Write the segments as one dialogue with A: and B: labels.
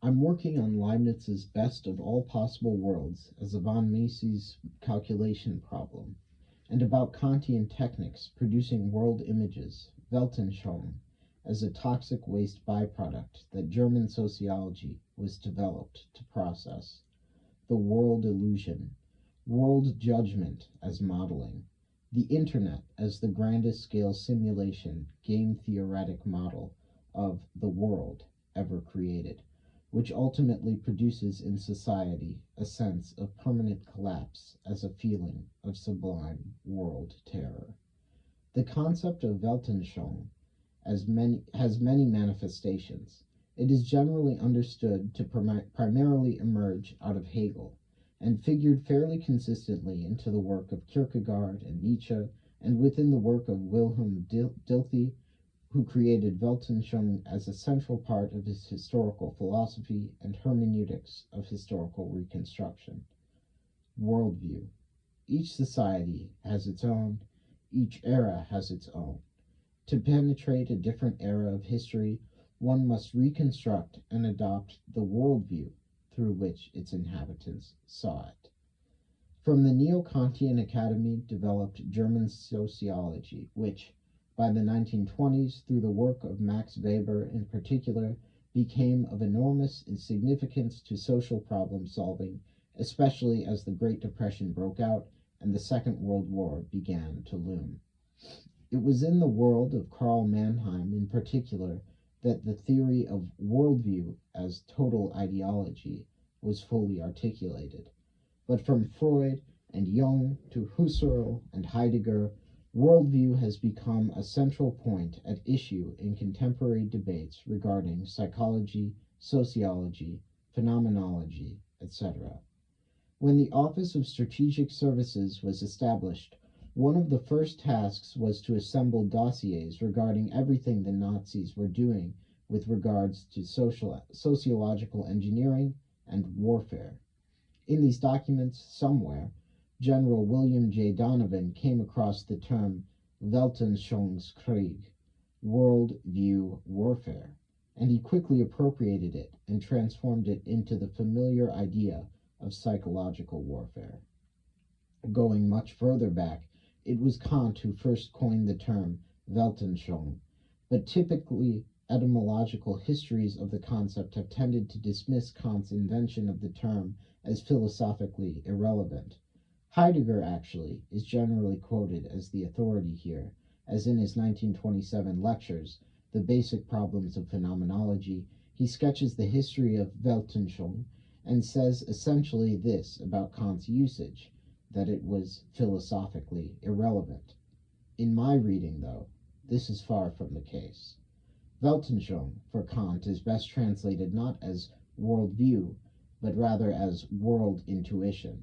A: I'm working on Leibniz's best of all possible worlds as a von Mises calculation problem, and about Kantian techniques producing world images, Weltanschauung, as a toxic waste byproduct that German sociology was developed to process, the world illusion, world judgment as modeling, the Internet as the grandest scale simulation game theoretic model of the world ever created, which ultimately produces in society a sense of permanent collapse as a feeling of sublime world terror. The concept of Weltanschauung has many manifestations. It is generally understood to primarily emerge out of Hegel, and figured fairly consistently into the work of Kierkegaard and Nietzsche, and within the work of Wilhelm Dilthey, who created Weltanschauung as a central part of his historical philosophy and hermeneutics of historical reconstruction. Worldview. Each society has its own, each era has its own. To penetrate a different era of history, one must reconstruct and adopt the worldview through which its inhabitants saw it. From the Neo-Kantian Academy developed German sociology, which, by the 1920s, through the work of Max Weber in particular, became of enormous significance to social problem solving, especially as the Great Depression broke out and the Second World War began to loom. It was in the world of Karl Mannheim in particular that the theory of worldview as total ideology was fully articulated. But from Freud and Jung to Husserl and Heidegger, worldview has become a central point at issue in contemporary debates regarding psychology, sociology, phenomenology, etc. When the Office of Strategic Services was established, one of the first tasks was to assemble dossiers regarding everything the Nazis were doing with regards to sociological engineering and warfare. In these documents, somewhere, General William J. Donovan came across the term Weltanschauungskrieg, world view warfare, and he quickly appropriated it and transformed it into the familiar idea of psychological warfare. Going much further back, it was Kant who first coined the term Weltanschauung, but typically etymological histories of the concept have tended to dismiss Kant's invention of the term as philosophically irrelevant. Heidegger, actually, is generally quoted as the authority here, as in his 1927 lectures, The Basic Problems of Phenomenology, he sketches the history of Weltanschauung and says essentially this about Kant's usage, that it was philosophically irrelevant. In my reading, though, this is far from the case. Weltanschauung, for Kant, is best translated not as worldview, but rather as world intuition.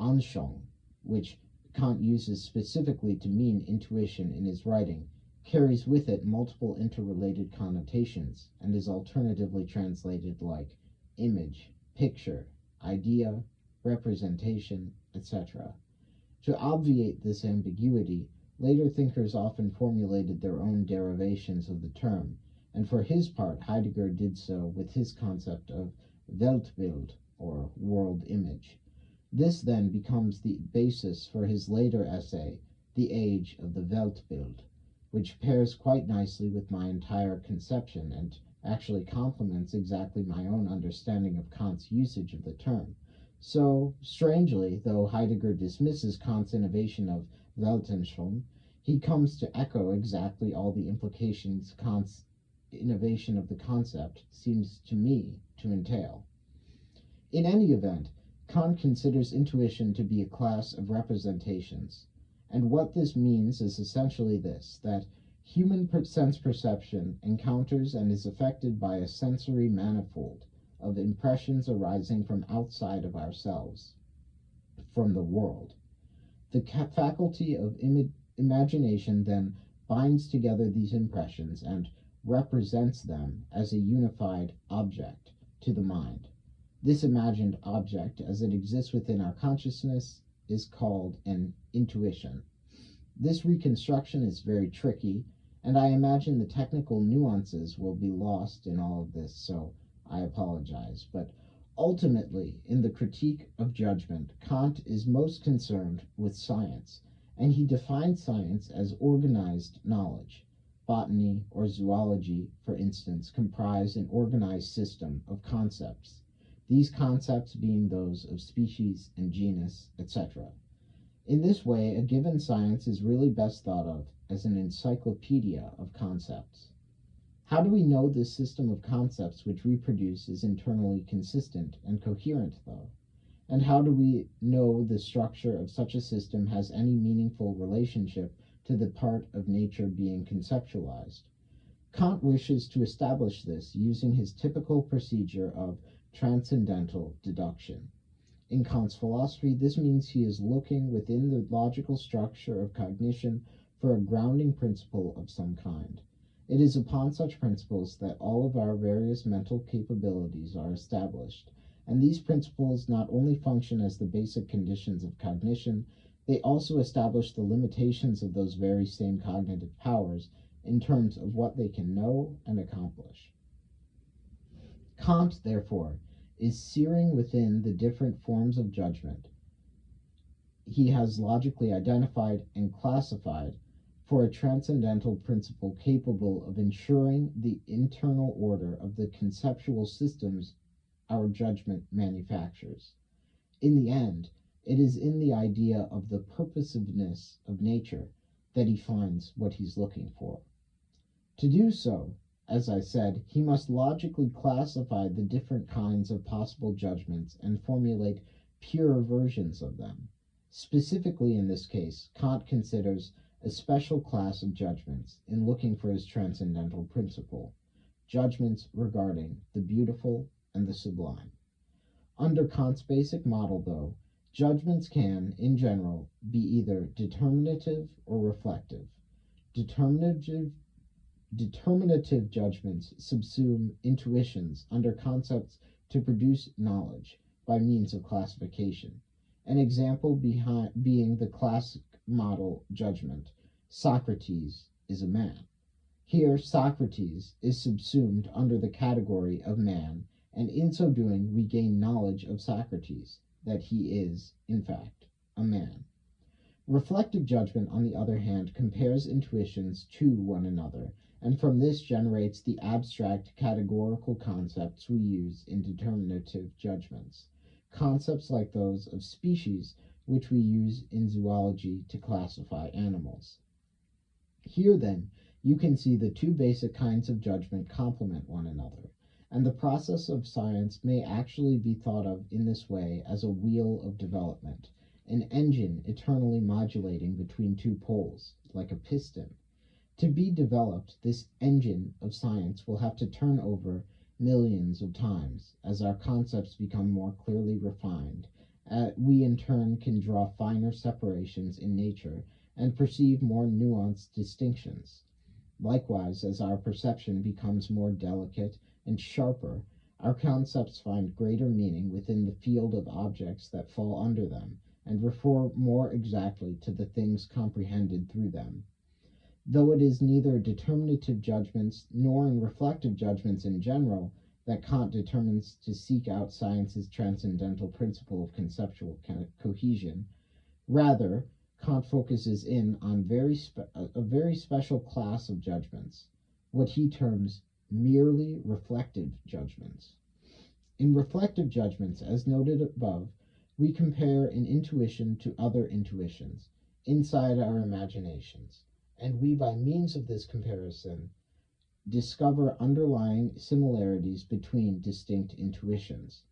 A: Anschauung, which Kant uses specifically to mean intuition in his writing, carries with it multiple interrelated connotations, and is alternatively translated like image, picture, idea, representation, etc. To obviate this ambiguity, later thinkers often formulated their own derivations of the term, and for his part Heidegger did so with his concept of Weltbild, or world image. This then becomes the basis for his later essay, The Age of the Weltbild, which pairs quite nicely with my entire conception and actually complements exactly my own understanding of Kant's usage of the term. So, strangely, though Heidegger dismisses Kant's innovation of Weltanschauung, he comes to echo exactly all the implications Kant's innovation of the concept seems to me to entail. In any event, Kant considers intuition to be a class of representations, and what this means is essentially this, that human sense perception encounters and is affected by a sensory manifold of impressions arising from outside of ourselves, from the world. The faculty of imagination then binds together these impressions and represents them as a unified object to the mind. This imagined object, as it exists within our consciousness, is called an intuition. This reconstruction is very tricky, and I imagine the technical nuances will be lost in all of this, so I I apologize, but ultimately, in the critique of judgment, Kant is most concerned with science, and he defines science as organized knowledge. Botany or zoology, for instance, comprise an organized system of concepts, these concepts being those of species and genus, etc. In this way, a given science is really best thought of as an encyclopedia of concepts. How do we know this system of concepts which we produce is internally consistent and coherent, though? And how do we know the structure of such a system has any meaningful relationship to the part of nature being conceptualized? Kant wishes to establish this using his typical procedure of transcendental deduction. In Kant's philosophy, this means he is looking within the logical structure of cognition for a grounding principle of some kind. It is upon such principles that all of our various mental capabilities are established, and these principles not only function as the basic conditions of cognition, they also establish the limitations of those very same cognitive powers in terms of what they can know and accomplish. Kant, therefore, is searing within the different forms of judgment he has logically identified and classified for a transcendental principle capable of ensuring the internal order of the conceptual systems our judgment manufactures. In the end, it is in the idea of the purposiveness of nature that he finds what he's looking for. To do so, as I said, he must logically classify the different kinds of possible judgments and formulate pure versions of them. Specifically in this case, Kant considers a special class of judgments in looking for his transcendental principle, judgments regarding the beautiful and the sublime. Under Kant's basic model, though, judgments can, in general, be either determinative or reflective. Determinative judgments subsume intuitions under concepts to produce knowledge by means of classification. An example being the classic model judgment, Socrates is a man. Here, Socrates is subsumed under the category of man, and in so doing we gain knowledge of Socrates, that he is, in fact, a man. Reflective judgment, on the other hand, compares intuitions to one another, and from this generates the abstract categorical concepts we use in determinative judgments, concepts like those of species which we use in zoology to classify animals. Here, then, you can see the two basic kinds of judgment complement one another, and the process of science may actually be thought of in this way as a wheel of development, an engine eternally modulating between two poles, like a piston. To be developed, this engine of science will have to turn over millions of times as our concepts become more clearly refined. We in turn can draw finer separations in nature and perceive more nuanced distinctions. Likewise, as our perception becomes more delicate and sharper, our concepts find greater meaning within the field of objects that fall under them, and refer more exactly to the things comprehended through them. Though it is neither determinative judgments nor in reflective judgments in general that Kant determines to seek out science's transcendental principle of conceptual cohesion, rather, Kant focuses in on a very special class of judgments, what he terms merely reflective judgments. In reflective judgments, as noted above, we compare an intuition to other intuitions inside our imaginations, and we, by means of this comparison, discover underlying similarities between distinct intuitions.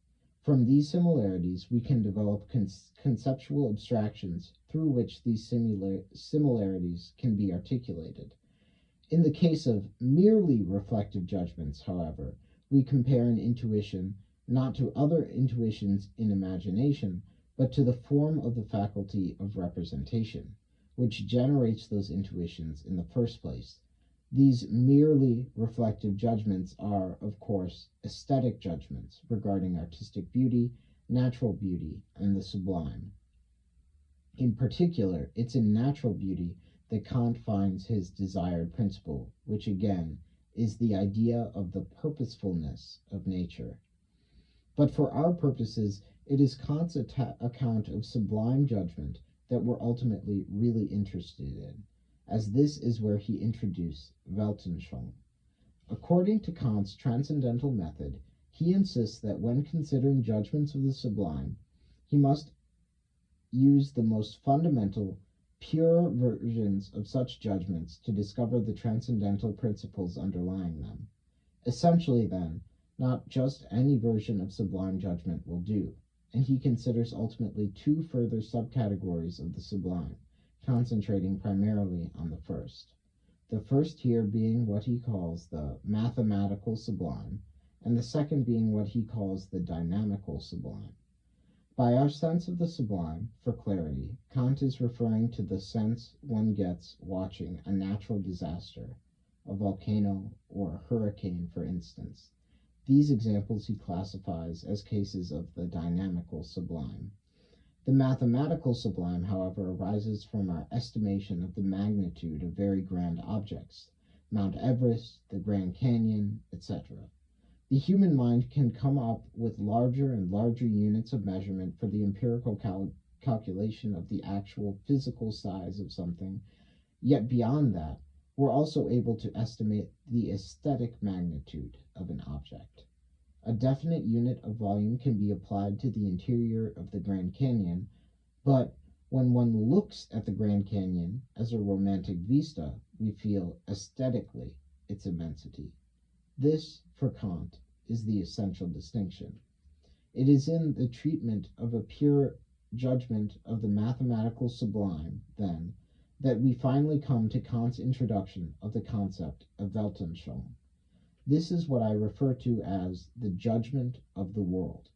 A: From these similarities, we can develop conceptual abstractions through which these similarities can be articulated. In the case of merely reflective judgments, however, we compare an intuition not to other intuitions in imagination, but to the form of the faculty of representation, which generates those intuitions in the first place. These merely reflective judgments are, of course, aesthetic judgments regarding artistic beauty, natural beauty, and the sublime. In particular, it's in natural beauty that Kant finds his desired principle, which again is the idea of the purposefulness of nature. But for our purposes, it is Kant's account of sublime judgment that we're ultimately really interested in, as this is where he introduced Weltanschauung. According to Kant's transcendental method, he insists that when considering judgments of the sublime, he must use the most fundamental, pure versions of such judgments to discover the transcendental principles underlying them. Essentially, then, not just any version of sublime judgment will do, and he considers ultimately two further subcategories of the sublime, concentrating primarily on the first. The first here being what he calls the mathematical sublime, and the second being what he calls the dynamical sublime. By our sense of the sublime, for clarity, Kant is referring to the sense one gets watching a natural disaster, a volcano or a hurricane, for instance. These examples he classifies as cases of the dynamical sublime. The mathematical sublime, however, arises from our estimation of the magnitude of very grand objects, Mount Everest, the Grand Canyon, etc. The human mind can come up with larger and larger units of measurement for the empirical calculation of the actual physical size of something, yet beyond that, we're also able to estimate the aesthetic magnitude of an object. A definite unit of volume can be applied to the interior of the Grand Canyon, but when one looks at the Grand Canyon as a romantic vista, we feel aesthetically its immensity. This, for Kant, is the essential distinction. It is in the treatment of a pure judgment of the mathematical sublime, then, that we finally come to Kant's introduction of the concept of Weltanschauung. This is what I refer to as the judgment of the world.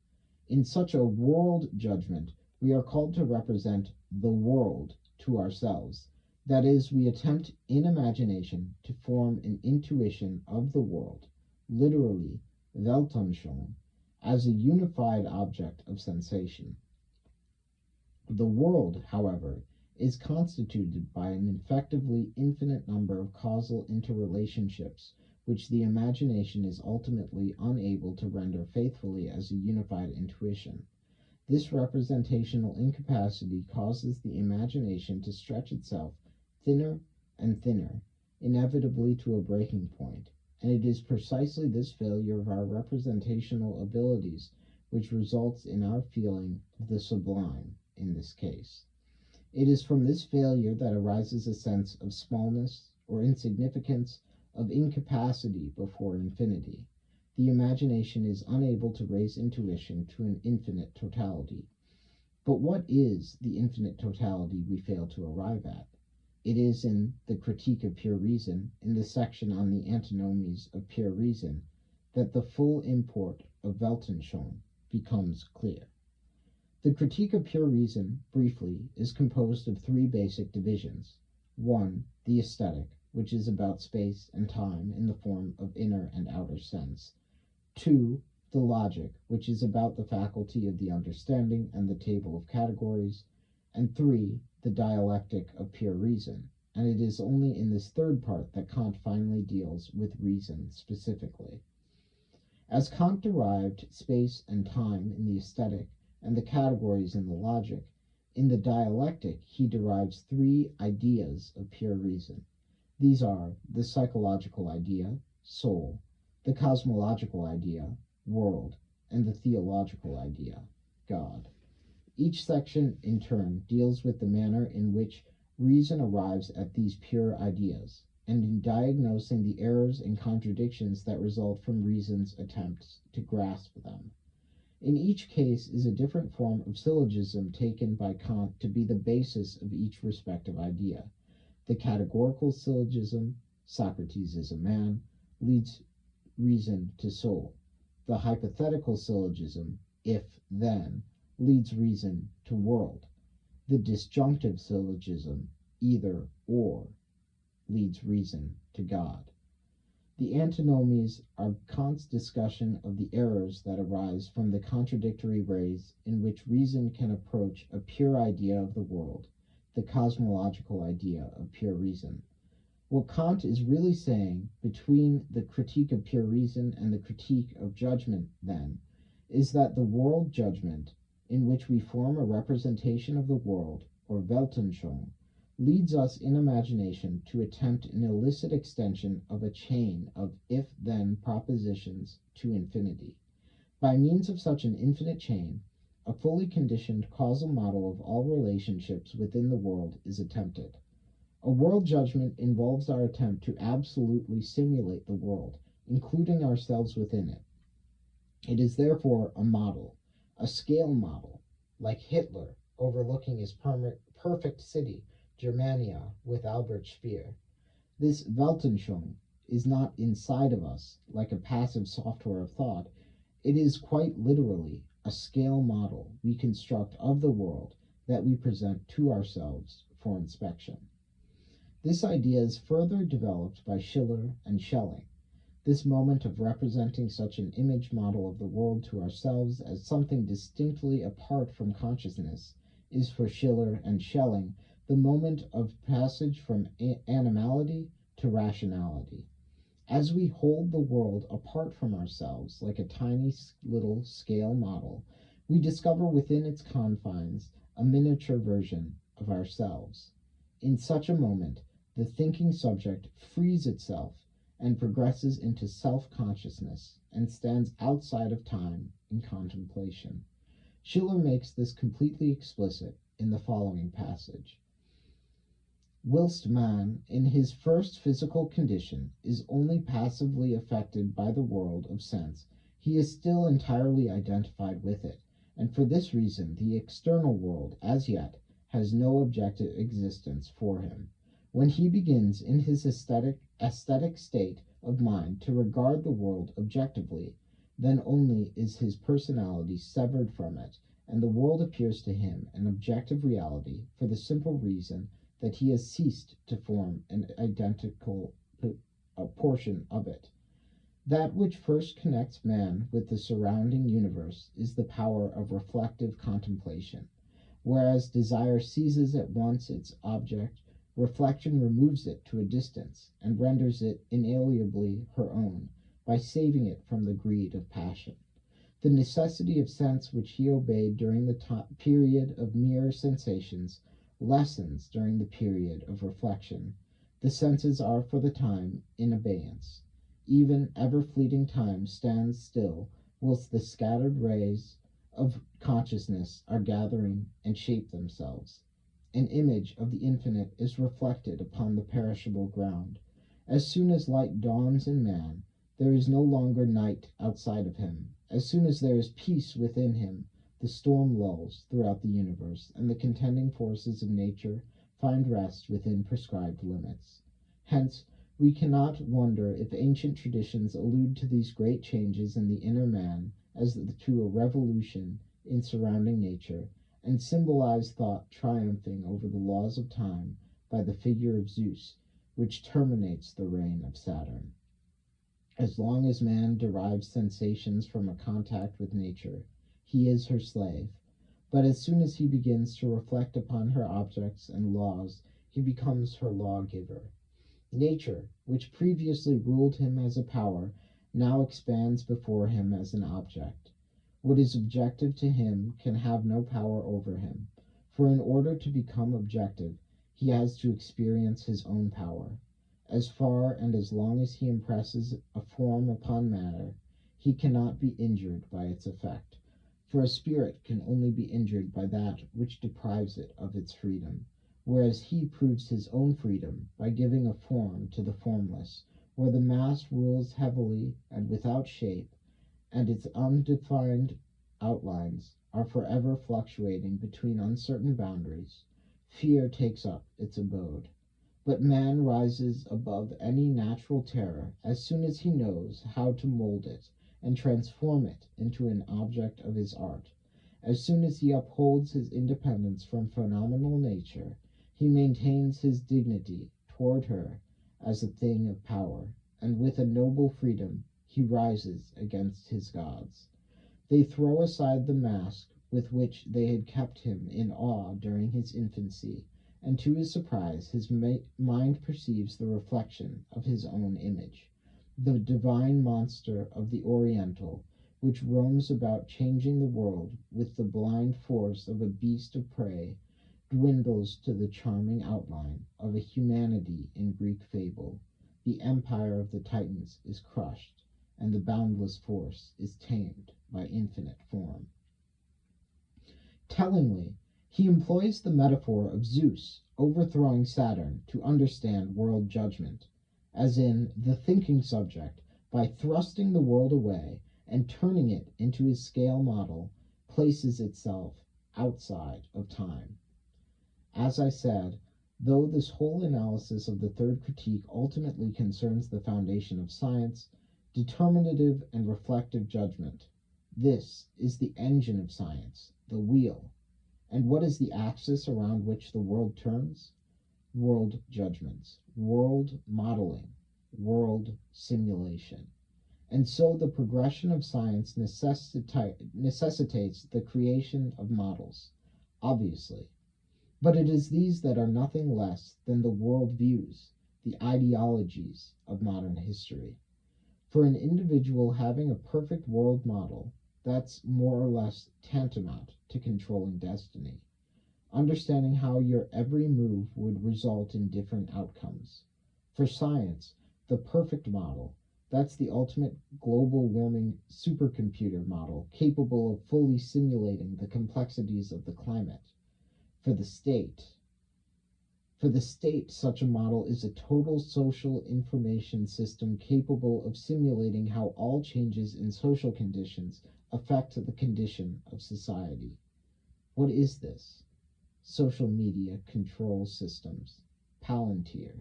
A: In such a world judgment, we are called to represent the world to ourselves. That is, we attempt in imagination to form an intuition of the world, literally Weltanschauung, as a unified object of sensation. The world, however, is constituted by an effectively infinite number of causal interrelationships, which the imagination is ultimately unable to render faithfully as a unified intuition. This representational incapacity causes the imagination to stretch itself thinner and thinner, inevitably to a breaking point, and it is precisely this failure of our representational abilities which results in our feeling of the sublime in this case. It is from this failure that arises a sense of smallness or insignificance, of incapacity before infinity. The imagination is unable to raise intuition to an infinite totality. But what is the infinite totality we fail to arrive at? It is in the Critique of Pure Reason, in the section on the Antinomies of Pure Reason, that the full import of Weltanschauung becomes clear. The Critique of Pure Reason, briefly, is composed of three basic divisions. 1. The aesthetic, which is about space and time in the form of inner and outer sense. 2. The logic, which is about the faculty of the understanding and the table of categories. And 3. The dialectic of pure reason, and it is only in this third part that Kant finally deals with reason specifically. As Kant derived space and time in the aesthetic and the categories in the logic, in the dialectic he derives three ideas of pure reason. These are the psychological idea, soul, the cosmological idea, world, and the theological idea, God. Each section, in turn, deals with the manner in which reason arrives at these pure ideas, and in diagnosing the errors and contradictions that result from reason's attempts to grasp them. In each case is a different form of syllogism taken by Kant to be the basis of each respective idea. The categorical syllogism, Socrates is a man, leads reason to soul. The hypothetical syllogism, if, then, leads reason to world. The disjunctive syllogism, either or, leads reason to God. The Antinomies are Kant's discussion of the errors that arise from the contradictory ways in which reason can approach a pure idea of the world, the cosmological idea of pure reason. What Kant is really saying between the critique of pure reason and the critique of judgment, then, is that the world judgment, in which we form a representation of the world, or Weltanschauung, leads us in imagination to attempt an illicit extension of a chain of if-then propositions to infinity. By means of such an infinite chain, a fully conditioned causal model of all relationships within the world is attempted. A world judgment involves our attempt to absolutely simulate the world, including ourselves within it. It is therefore a model, a scale model, like Hitler overlooking his perfect city, Germania, with Albert Speer. This Weltanschauung is not inside of us, like a passive software of thought. It is quite literally a scale model we construct of the world that we present to ourselves for inspection. This idea is further developed by Schiller and Schelling. This moment of representing such an image model of the world to ourselves as something distinctly apart from consciousness is for Schiller and Schelling the moment of passage from animality to rationality. As we hold the world apart from ourselves like a tiny little scale model, we discover within its confines a miniature version of ourselves. In such a moment, the thinking subject frees itself and progresses into self-consciousness and stands outside of time in contemplation. Schiller makes this completely explicit in the following passage. Whilst man, in his first physical condition, is only passively affected by the world of sense, he is still entirely identified with it, and for this reason the external world, as yet, has no objective existence for him. When he begins in his aesthetic state of mind to regard the world objectively, then only is his personality severed from it, and the world appears to him an objective reality for the simple reason that he has ceased to form an identical portion of it. That which first connects man with the surrounding universe is the power of reflective contemplation. Whereas desire seizes at once its object, reflection removes it to a distance and renders it inalienably her own by saving it from the greed of passion. The necessity of sense which he obeyed during the period of mere sensations lessens during the period of reflection. The senses are for the time in abeyance. Even ever-fleeting time stands still whilst the scattered rays of consciousness are gathering and shape themselves. An image of the infinite is reflected upon the perishable ground. As soon as light dawns in man, there is no longer night outside of him. As soon as there is peace within him, the storm lulls throughout the universe, and the contending forces of nature find rest within prescribed limits. Hence, we cannot wonder if ancient traditions allude to these great changes in the inner man as to a revolution in surrounding nature, and symbolize thought triumphing over the laws of time by the figure of Zeus, which terminates the reign of Saturn. As long as man derives sensations from a contact with nature, he is her slave. But as soon as he begins to reflect upon her objects and laws, he becomes her lawgiver. Nature, which previously ruled him as a power, now expands before him as an object. What is objective to him can have no power over him, for in order to become objective, he has to experience his own power. As far and as long as he impresses a form upon matter, he cannot be injured by its effect, for a spirit can only be injured by that which deprives it of its freedom, whereas he proves his own freedom by giving a form to the formless, where the mass rules heavily and without shape, and its undefined outlines are forever fluctuating between uncertain boundaries. Fear takes up its abode. But man rises above any natural terror as soon as he knows how to mold it and transform it into an object of his art. As soon as he upholds his independence from phenomenal nature, he maintains his dignity toward her as a thing of power, and with a noble freedom he rises against his gods. They throw aside the mask with which they had kept him in awe during his infancy, and to his surprise his mind perceives the reflection of his own image, the divine monster of the Oriental, which roams about changing the world with the blind force of a beast of prey, dwindles to the charming outline of a humanity in Greek fable. The empire of the Titans is crushed, and the boundless force is tamed by infinite form. Tellingly, he employs the metaphor of Zeus overthrowing Saturn to understand world judgment, as in the thinking subject, by thrusting the world away and turning it into his scale model, places itself outside of time. As I said, though this whole analysis of the third critique ultimately concerns the foundation of science, determinative and reflective judgment, this is the engine of science, the wheel. And what is the axis around which the world turns? World judgments, world modeling, world simulation. And so the progression of science necessitates the creation of models, obviously. But it is these that are nothing less than the worldviews, the ideologies of modern history. For an individual having a perfect world model, that's more or less tantamount to controlling destiny, understanding how your every move would result in different outcomes. For science, the perfect model, that's the ultimate global warming supercomputer model capable of fully simulating the complexities of the climate. For the state, such a model is a total social information system capable of simulating how all changes in social conditions affect the condition of society. What is this? Social media control systems. Palantir.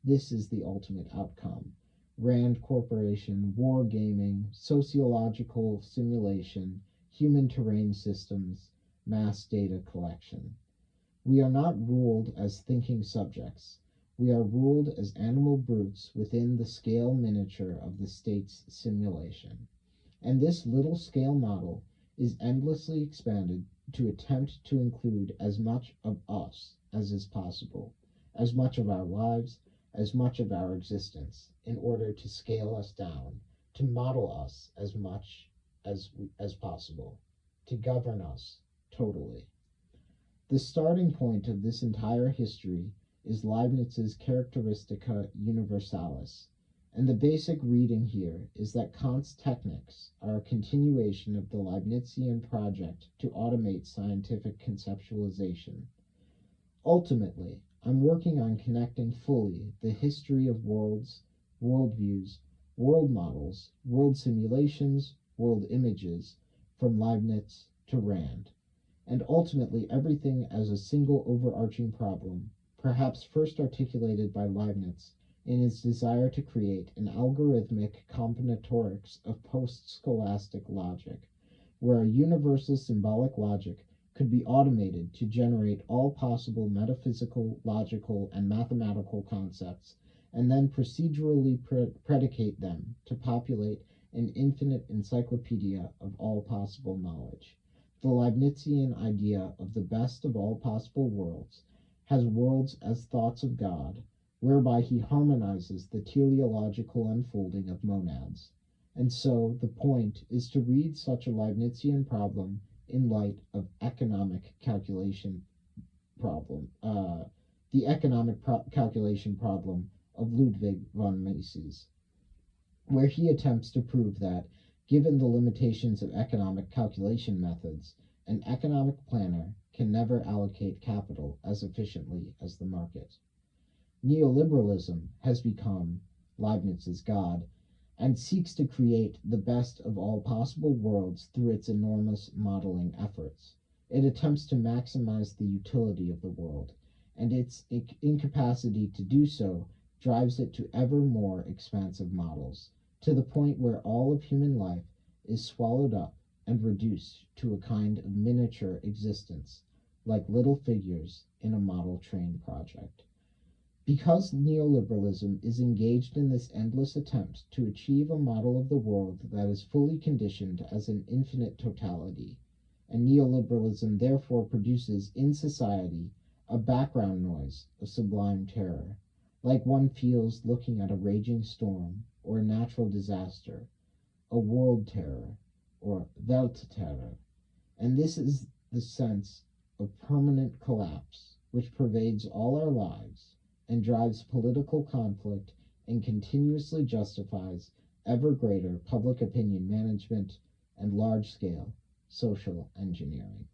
A: This is the ultimate outcome. Rand Corporation, wargaming, sociological simulation, human terrain systems, mass data collection. We are not ruled as thinking subjects. We are ruled as animal brutes within the scale miniature of the state's simulation. And this little scale model is endlessly expanded to attempt to include as much of us as is possible, as much of our lives, as much of our existence, in order to scale us down, to model us as much as possible, to govern us totally. The starting point of this entire history is Leibniz's Characteristica Universalis, and the basic reading here is that Kant's techniques are a continuation of the Leibnizian project to automate scientific conceptualization. Ultimately, I'm working on connecting fully the history of worlds, worldviews, world models, world simulations, world images, from Leibniz to Rand, and ultimately everything as a single overarching problem, perhaps first articulated by Leibniz in his desire to create an algorithmic combinatorics of post-scholastic logic, where a universal symbolic logic could be automated to generate all possible metaphysical, logical, and mathematical concepts, and then procedurally predicate them to populate an infinite encyclopedia of all possible knowledge. The Leibnizian idea of the best of all possible worlds has worlds as thoughts of God, whereby he harmonizes the teleological unfolding of monads. And so the point is to read such a Leibnizian problem in light of economic calculation problem, the economic calculation problem of Ludwig von Mises, where he attempts to prove that, given the limitations of economic calculation methods, an economic planner can never allocate capital as efficiently as the market. Neoliberalism has become Leibniz's God, and seeks to create the best of all possible worlds through its enormous modeling efforts. It attempts to maximize the utility of the world, and its incapacity to do so drives it to ever more expansive models, to the point where all of human life is swallowed up and reduced to a kind of miniature existence, like little figures in a model train project. Because neoliberalism is engaged in this endless attempt to achieve a model of the world that is fully conditioned as an infinite totality, and neoliberalism therefore produces in society a background noise, a sublime terror, like one feels looking at a raging storm or a natural disaster, a world terror, or Weltterror. And this is the sense of permanent collapse which pervades all our lives and drives political conflict and continuously justifies ever greater public opinion management and large scale social engineering.